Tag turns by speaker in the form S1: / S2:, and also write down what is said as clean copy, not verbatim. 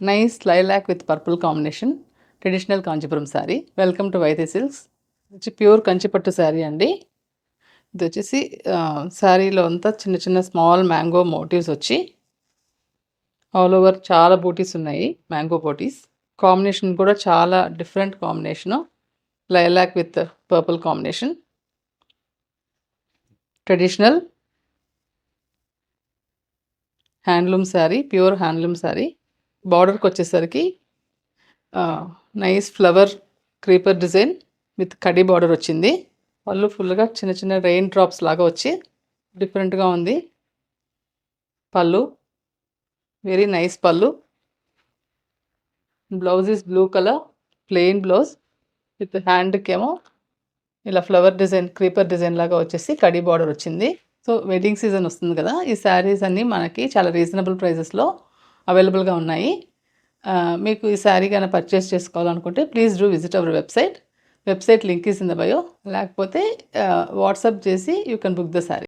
S1: Nice lilac with purple combination traditional Kanchipuram sari. Welcome to వైతే silks. వచ్చి pure కంచిపట్టు శారీ అండి. ఇది వచ్చేసి శారీలో అంతా చిన్న చిన్న స్మాల్ మ్యాంగో మోటివ్స్ వచ్చి ఆల్ ఓవర్ చాలా బూటీస్ ఉన్నాయి, మ్యాంగో బూటీస్. కాంబినేషన్ కూడా చాలా different combination, lilac with purple combination. Traditional handloom sari, pure handloom sari. బార్డర్కి వచ్చేసరికి nice flower creeper design with khadi border వచ్చింది. పళ్ళు ఫుల్గా చిన్న చిన్న రెయిన్ డ్రాప్స్ లాగా వచ్చి డిఫరెంట్గా ఉంది. పళ్ళు వెరీ నైస్ పళ్ళు. Blouse is blue colour, plain blouse with హ్యాండ్కేమో ఇలా ఫ్లవర్ డిజైన్, క్రీపర్ డిజైన్ లాగా వచ్చేసి కడీ బార్డర్ వచ్చింది. సో వెడ్డింగ్ సీజన్ వస్తుంది కదా, ఈ శారీస్ అన్నీ మనకి చాలా రీజనబుల్ ప్రైజెస్లో అవైలబుల్గా ఉన్నాయి. మీకు ఈ శారీ కన్నా పర్చేస్ చేసుకోవాలనుకుంటే please do visit our website link is in the bio. లేకపోతే వాట్సాప్ చేసి you can book the sari.